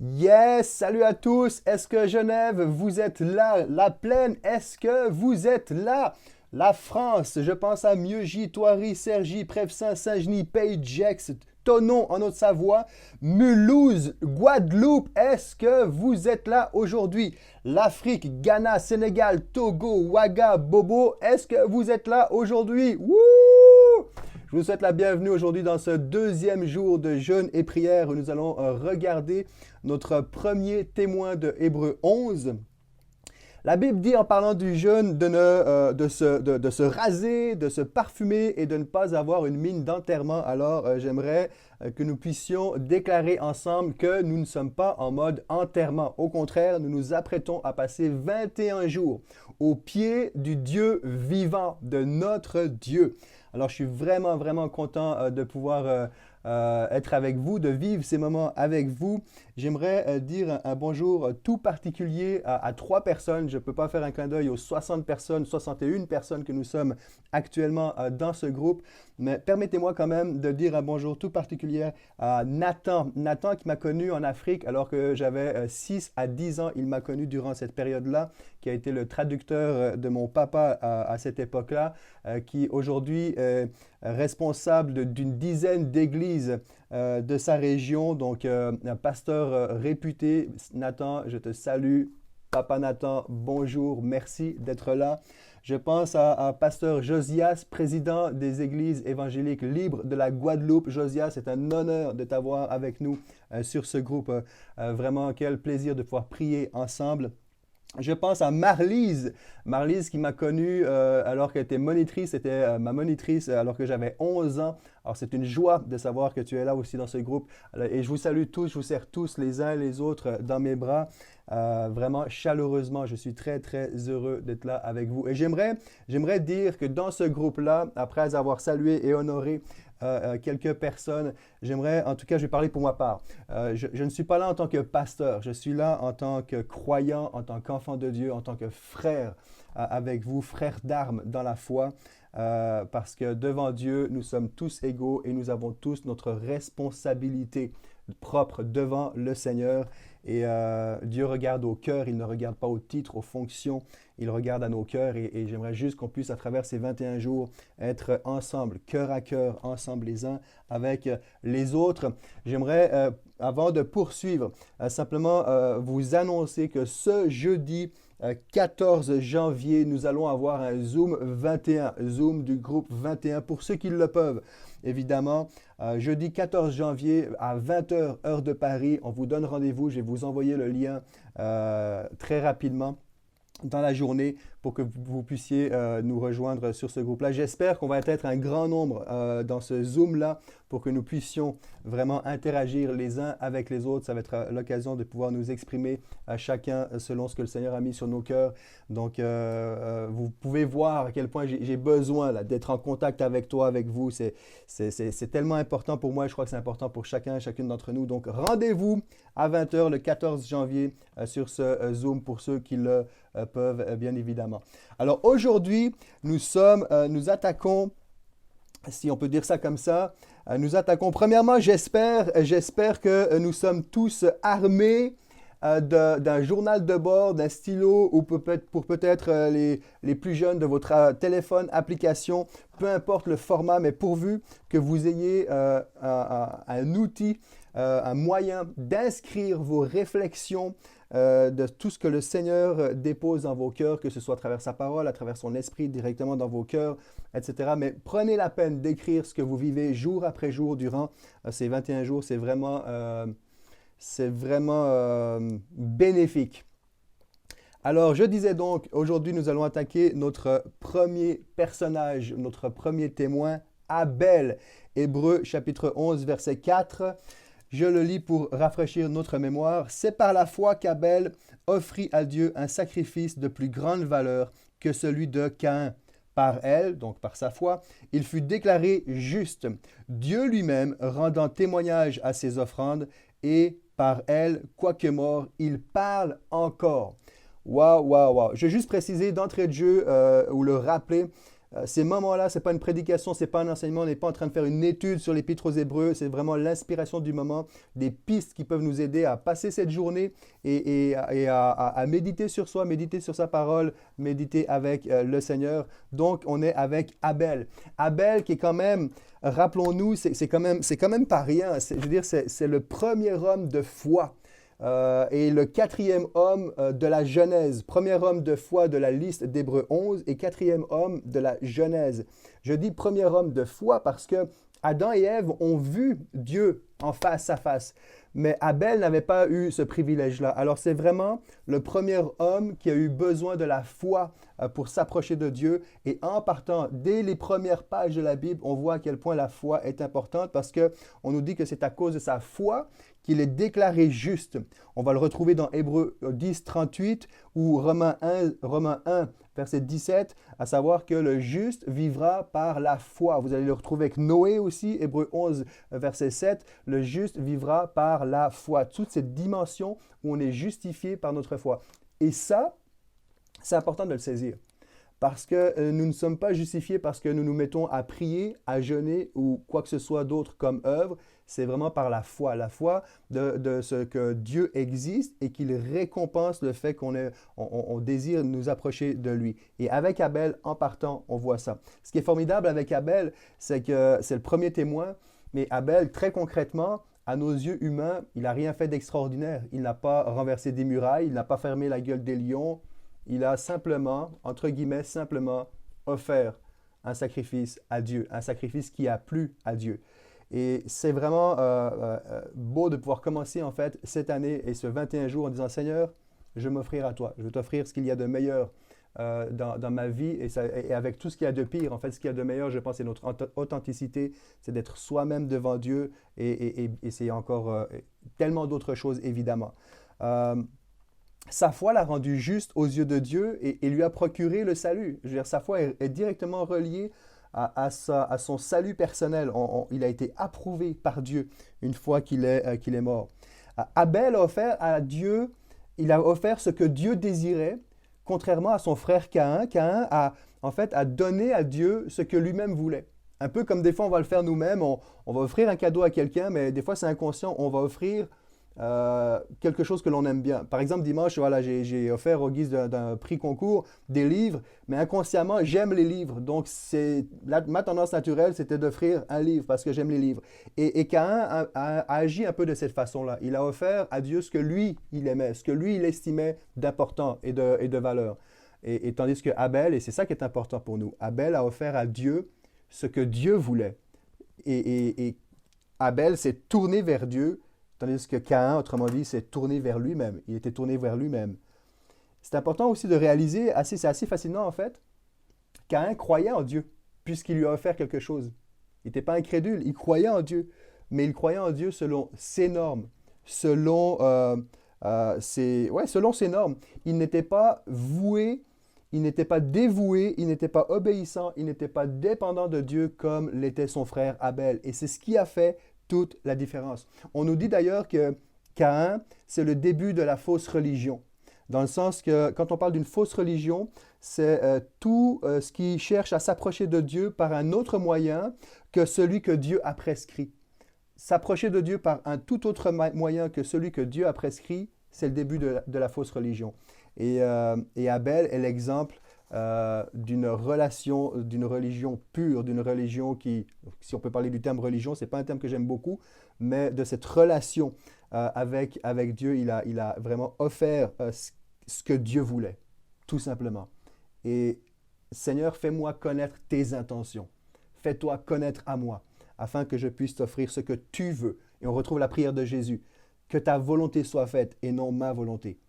Yes, salut à tous. Est-ce que Genève, vous êtes là? La Plaine, est-ce que vous êtes là? La France, je pense à Mieuxy, Thoiry, Cergy, Prèvessin, Saint-Genis, Pays-de-Gex, Thonon en Haute-Savoie, Mulhouse, Guadeloupe, est-ce que vous êtes là aujourd'hui? L'Afrique, Ghana, Sénégal, Togo, Ouaga, Bobo, est-ce que vous êtes là aujourd'hui? Wouh! Je vous souhaite la bienvenue aujourd'hui dans ce deuxième jour de jeûne et prière où nous allons regarder notre premier témoin de Hébreux 11. La Bible dit en parlant du jeûne de se raser, de se parfumer et de ne pas avoir une mine d'enterrement. Alors j'aimerais que nous puissions déclarer ensemble que nous ne sommes pas en mode enterrement. Au contraire, nous nous apprêtons à passer 21 jours au pied du Dieu vivant, de notre Dieu. Alors, je suis vraiment content de pouvoir être avec vous, de vivre ces moments avec vous. J'aimerais dire un bonjour tout particulier à 3 personnes. Je ne peux pas faire un clin d'œil aux 60 personnes, 61 personnes que nous sommes actuellement dans ce groupe. Mais permettez-moi quand même de dire un bonjour tout particulier à Nathan. Nathan qui m'a connu en Afrique alors que j'avais 6 à 10 ans. Il m'a connu durant cette période-là, qui a été le traducteur de mon papa à cette époque-là, qui aujourd'hui est responsable d'une dizaine d'églises de sa région, donc un pasteur réputé. Nathan, je te salue. Papa Nathan, bonjour, merci d'être là. Je pense à pasteur Josias, président des églises évangéliques libres de la Guadeloupe. Josias, c'est un honneur de t'avoir avec nous sur ce groupe. Vraiment, quel plaisir de pouvoir prier ensemble. Je pense à Marlise. Marlise qui m'a connu alors qu'elle était monitrice. C'était ma monitrice alors que j'avais 11 ans. Alors c'est une joie de savoir que tu es là aussi dans ce groupe. Et je vous salue tous, je vous serre tous les uns les autres dans mes bras. Vraiment chaleureusement, je suis très heureux d'être là avec vous. Et j'aimerais dire que dans ce groupe-là, après avoir salué et honoré quelques personnes, en tout cas, je vais parler pour ma part. Je ne suis pas là en tant que pasteur, je suis là en tant que croyant, en tant qu'enfant de Dieu, en tant que frère avec vous, frère d'armes dans la foi. Parce que devant Dieu, nous sommes tous égaux et nous avons tous notre responsabilité propre devant le Seigneur. Et Dieu regarde au cœur, il ne regarde pas au titre, aux fonctions, il regarde à nos cœurs. Et j'aimerais juste qu'on puisse, à travers ces 21 jours, être ensemble, cœur à cœur, ensemble les uns avec les autres. J'aimerais, avant de poursuivre, simplement vous annoncer que ce jeudi 14 janvier, nous allons avoir un Zoom 21, Zoom du groupe 21 pour ceux qui le peuvent. Évidemment, jeudi 14 janvier à 20 h heure de Paris, on vous donne rendez-vous. Je vais vous envoyer le lien très rapidement dans la journée pour que vous puissiez nous rejoindre sur ce groupe-là. J'espère qu'on va être un grand nombre dans ce Zoom-là pour que nous puissions vraiment interagir les uns avec les autres. Ça va être l'occasion de pouvoir nous exprimer chacun selon ce que le Seigneur a mis sur nos cœurs. Donc, vous pouvez voir à quel point j'ai besoin d'être en contact avec toi, avec vous. C'est tellement important pour moi et je crois que c'est important pour chacune d'entre nous. Donc, rendez-vous à 20 h le 14 janvier sur ce Zoom pour ceux qui le peuvent, bien évidemment. Alors aujourd'hui, nous attaquons, si on peut dire ça comme ça, nous attaquons. Premièrement, j'espère que nous sommes tous armés d'un journal de bord, d'un stylo ou pour peut-être les plus jeunes de votre téléphone, application, peu importe le format, mais pourvu que vous ayez un outil, un moyen d'inscrire vos réflexions de tout ce que le Seigneur dépose dans vos cœurs, que ce soit à travers sa parole, à travers son esprit, directement dans vos cœurs, etc. Mais prenez la peine d'écrire ce que vous vivez jour après jour durant ces 21 jours. C'est vraiment bénéfique. Alors, je disais donc, aujourd'hui, nous allons attaquer notre premier personnage, notre premier témoin, Abel. Hébreux chapitre 11, verset 4. Je le lis pour rafraîchir notre mémoire. C'est par la foi qu'Abel offrit à Dieu un sacrifice de plus grande valeur que celui de Caïn. Par elle, donc par sa foi, il fut déclaré juste, Dieu lui-même rendant témoignage à ses offrandes, et par elle, quoique mort, il parle encore. Waouh. Je vais juste préciser d'entrée de jeu ou le rappeler. Ces moments-là, ce n'est pas une prédication, ce n'est pas un enseignement, on n'est pas en train de faire une étude sur l'Épître aux Hébreux, c'est vraiment l'inspiration du moment, des pistes qui peuvent nous aider à passer cette journée et à méditer sur soi, méditer sur sa parole, méditer avec le Seigneur. Donc, on est avec Abel. Abel qui est quand même, rappelons-nous, c'est quand même pas rien. Je veux dire, c'est le premier homme de foi. Et le quatrième homme de la Genèse, premier homme de foi de la liste d'Hébreux 11 et quatrième homme de la Genèse. Je dis premier homme de foi parce que Adam et Ève ont vu Dieu en face à face, mais Abel n'avait pas eu ce privilège-là. Alors c'est vraiment le premier homme qui a eu besoin de la foi pour s'approcher de Dieu. Et en partant, dès les premières pages de la Bible, on voit à quel point la foi est importante parce qu'on nous dit que c'est à cause de sa foi qu'il est déclaré juste. On va le retrouver dans Hébreux 10, 38 ou Romains 1, verset 17, à savoir que le juste vivra par la foi. Vous allez le retrouver avec Noé aussi, Hébreux 11, verset 7, le juste vivra par la foi. Toute cette dimension où on est justifié par notre foi. Et ça, c'est important de le saisir. Parce que nous ne sommes pas justifiés parce que nous nous mettons à prier, à jeûner ou quoi que ce soit d'autre comme œuvre. C'est vraiment par la foi de ce que Dieu existe et qu'il récompense le fait qu'on désire nous approcher de lui. Et avec Abel, en partant, on voit ça. Ce qui est formidable avec Abel, c'est que c'est le premier témoin, mais Abel, très concrètement, à nos yeux humains, il n'a rien fait d'extraordinaire. Il n'a pas renversé des murailles, il n'a pas fermé la gueule des lions. Il a simplement, entre guillemets, simplement offert un sacrifice à Dieu, un sacrifice qui a plu à Dieu. Et c'est vraiment beau de pouvoir commencer en fait cette année et ce 21 jours en disant Seigneur, je vais m'offrir à toi, je vais t'offrir ce qu'il y a de meilleur dans ma vie et avec tout ce qu'il y a de pire. En fait, ce qu'il y a de meilleur, je pense, c'est notre authenticité, c'est d'être soi-même devant Dieu et c'est encore tellement d'autres choses évidemment. Sa foi l'a rendu juste aux yeux de Dieu et lui a procuré le salut. Je veux dire, sa foi est directement reliée à son salut personnel. Il a été approuvé par Dieu une fois qu'il est mort. Abel a offert à Dieu, il a offert ce que Dieu désirait, contrairement à son frère Caïn. Caïn a donné à Dieu ce que lui-même voulait. Un peu comme des fois on va le faire nous-mêmes, on va offrir un cadeau à quelqu'un, mais des fois c'est inconscient, on va offrir quelque chose que l'on aime bien. Par exemple, dimanche, voilà, j'ai offert au guise d'un prix concours des livres, mais inconsciemment, j'aime les livres. Donc, ma tendance naturelle, c'était d'offrir un livre parce que j'aime les livres. Et Caïn a agi un peu de cette façon-là. Il a offert à Dieu ce que lui, il aimait, ce que lui, il estimait d'important et de valeur. Et tandis que Abel, et c'est ça qui est important pour nous, Abel a offert à Dieu ce que Dieu voulait. Et Abel s'est tourné vers Dieu, tandis que Caïn, autrement dit, s'est tourné vers lui-même. Il était tourné vers lui-même. C'est important aussi de réaliser, c'est assez fascinant en fait, Caïn croyait en Dieu, puisqu'il lui a offert quelque chose. Il n'était pas incrédule, il croyait en Dieu, mais il croyait en Dieu selon ses normes, selon ses normes. Il n'était pas voué, il n'était pas dévoué, il n'était pas obéissant, il n'était pas dépendant de Dieu comme l'était son frère Abel. Et c'est ce qui a fait toute la différence. On nous dit d'ailleurs que Caïn, c'est le début de la fausse religion. Dans le sens que quand on parle d'une fausse religion, c'est tout ce qui cherche à s'approcher de Dieu par un autre moyen que celui que Dieu a prescrit. S'approcher de Dieu par un tout autre moyen que celui que Dieu a prescrit, c'est le début de la fausse religion. Et Abel est l'exemple d'une relation, d'une religion pure, d'une religion qui, si on peut parler du terme religion, ce n'est pas un terme que j'aime beaucoup, mais de cette relation avec Dieu, il a vraiment offert ce que Dieu voulait, tout simplement. Et Seigneur, fais-moi connaître tes intentions. Fais-toi connaître à moi, afin que je puisse t'offrir ce que tu veux. Et on retrouve la prière de Jésus. Que ta volonté soit faite et non ma volonté.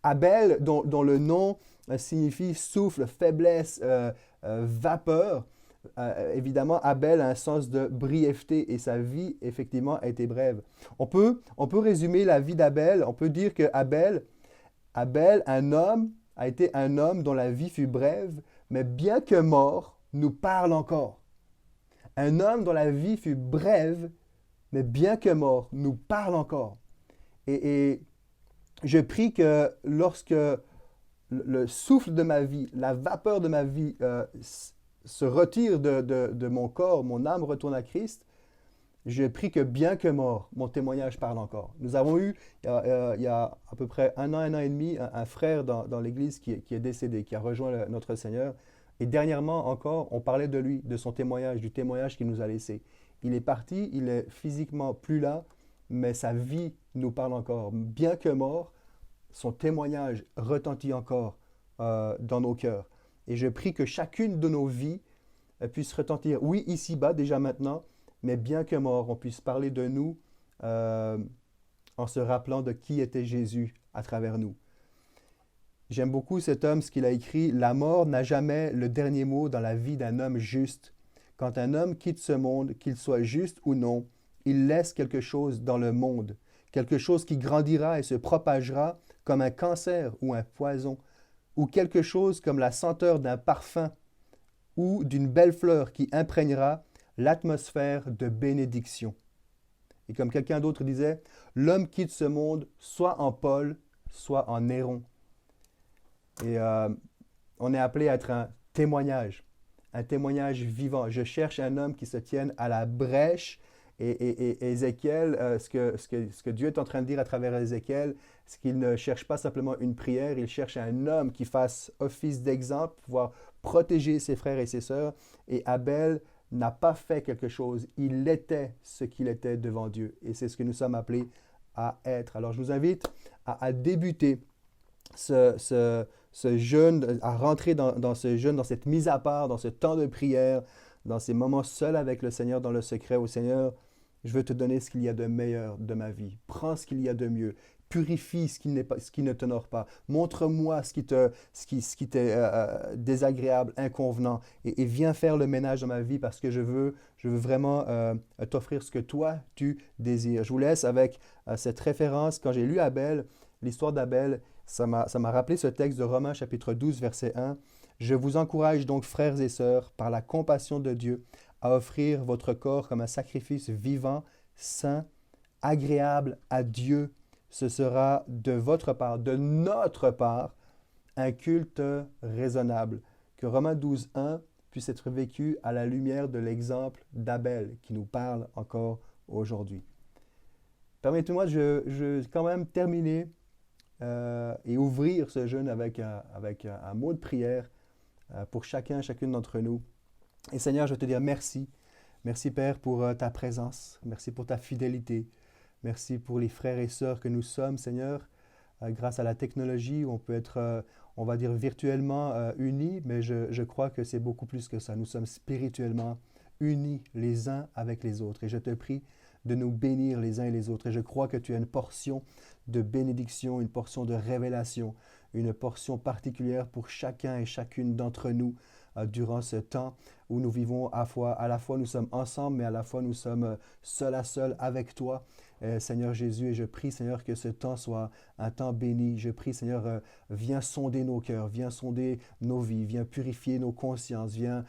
Abel, dont le nom signifie souffle, faiblesse, vapeur, évidemment, Abel a un sens de brièveté et sa vie, effectivement, a été brève. On peut résumer la vie d'Abel, on peut dire que Abel, un homme, a été un homme dont la vie fut brève, mais bien que mort, nous parle encore. Un homme dont la vie fut brève, mais bien que mort, nous parle encore. Et je prie que lorsque le souffle de ma vie, la vapeur de ma vie se retire de mon corps, mon âme retourne à Christ, je prie que bien que mort, mon témoignage parle encore. Nous avons eu, il y a à peu près un an et demi, un frère dans l'Église qui est décédé, qui a rejoint notre Seigneur. Et dernièrement encore, on parlait de lui, de son témoignage, du témoignage qu'il nous a laissé. Il est parti, il est physiquement plus là, mais sa vie nous parle encore. Bien que mort, son témoignage retentit encore dans nos cœurs. Et je prie que chacune de nos vies puisse retentir, oui, ici-bas, déjà maintenant, mais bien que mort, on puisse parler de nous en se rappelant de qui était Jésus à travers nous. J'aime beaucoup cet homme, ce qu'il a écrit. La mort n'a jamais le dernier mot dans la vie d'un homme juste. Quand un homme quitte ce monde, qu'il soit juste ou non, il laisse quelque chose dans le monde, quelque chose qui grandira et se propagera comme un cancer ou un poison, ou quelque chose comme la senteur d'un parfum ou d'une belle fleur qui imprégnera l'atmosphère de bénédiction. Et comme quelqu'un d'autre disait, l'homme quitte ce monde soit en Paul, soit en Néron. Et on est appelé à être un témoignage vivant. Je cherche un homme qui se tienne à la brèche. Et Ézéchiel, ce que Dieu est en train de dire à travers Ézéchiel, c'est qu'il ne cherche pas simplement une prière, il cherche un homme qui fasse office d'exemple, pouvoir protéger ses frères et ses sœurs. Et Abel n'a pas fait quelque chose, il était ce qu'il était devant Dieu. Et c'est ce que nous sommes appelés à être. Alors je vous invite à débuter ce jeûne, à rentrer dans ce jeûne, dans cette mise à part, dans ce temps de prière, dans ces moments seuls avec le Seigneur, dans le secret au Seigneur. Je veux te donner ce qu'il y a de meilleur de ma vie. Prends ce qu'il y a de mieux. Purifie ce qui ne t'honore pas. Montre-moi ce qui t'est désagréable, inconvenant. Et viens faire le ménage dans ma vie parce que je veux vraiment t'offrir ce que toi, tu désires. Je vous laisse avec cette référence. Quand j'ai lu Abel, l'histoire d'Abel, ça m'a rappelé ce texte de Romains chapitre 12, verset 1. « Je vous encourage donc, frères et sœurs, par la compassion de Dieu, à offrir votre corps comme un sacrifice vivant, saint, agréable à Dieu. Ce sera de votre part, de notre part, un culte raisonnable. » Que Romains 12, 1 puisse être vécu à la lumière de l'exemple d'Abel qui nous parle encore aujourd'hui. Permettez-moi de quand même terminer et ouvrir ce jeûne avec un mot de prière pour chacune d'entre nous. Et Seigneur, je veux te dire merci. Merci Père pour ta présence. Merci pour ta fidélité. Merci pour les frères et sœurs que nous sommes, Seigneur, grâce à la technologie où on peut être, on va dire, virtuellement unis, mais je crois que c'est beaucoup plus que ça. Nous sommes spirituellement unis les uns avec les autres. Et je te prie de nous bénir les uns et les autres. Et je crois que tu as une portion de bénédiction, une portion de révélation, une portion particulière pour chacun et chacune d'entre nous durant ce temps où nous vivons à la fois nous sommes ensemble, mais à la fois nous sommes seul à seul avec toi, Seigneur Jésus. Et je prie, Seigneur, que ce temps soit un temps béni. Je prie, Seigneur, viens sonder nos cœurs, viens sonder nos vies, viens purifier nos consciences, viens,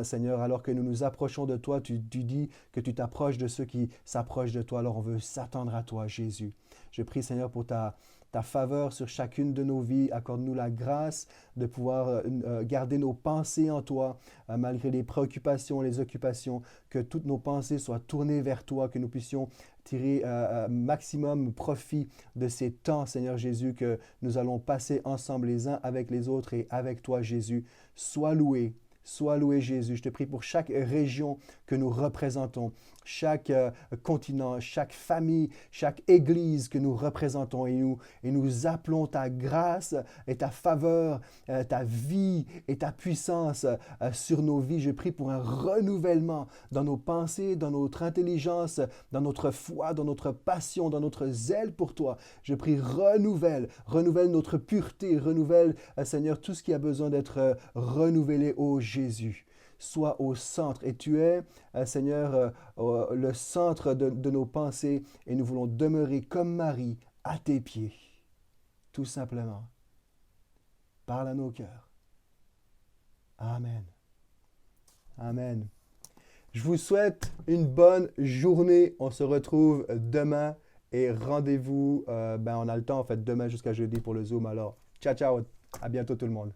Seigneur, alors que nous nous approchons de toi, tu dis que tu t'approches de ceux qui s'approchent de toi. Alors on veut s'attendre à toi, Jésus. Je prie, Seigneur, pour ta faveur sur chacune de nos vies. Accorde-nous la grâce de pouvoir garder nos pensées en toi, malgré les préoccupations, les occupations, que toutes nos pensées soient tournées vers toi, que nous puissions tirer maximum profit de ces temps, Seigneur Jésus, que nous allons passer ensemble les uns avec les autres et avec toi, Jésus. Sois loué. Sois loué Jésus. Je te prie pour chaque région que nous représentons, chaque continent, chaque famille, chaque église que nous représentons et nous appelons ta grâce et ta faveur, ta vie et ta puissance sur nos vies. Je prie pour un renouvellement dans nos pensées, dans notre intelligence, dans notre foi, dans notre passion, dans notre zèle pour toi. Je prie renouvelle notre pureté, renouvelle, Seigneur, tout ce qui a besoin d'être renouvelé, ô Jésus. Sois au centre. Et tu es, Seigneur, le centre de nos pensées et nous voulons demeurer comme Marie à tes pieds. Tout simplement. Parle à nos cœurs. Amen. Amen. Je vous souhaite une bonne journée. On se retrouve demain et rendez-vous, on a le temps en fait demain jusqu'à jeudi pour le Zoom. Alors, ciao, ciao. À bientôt tout le monde.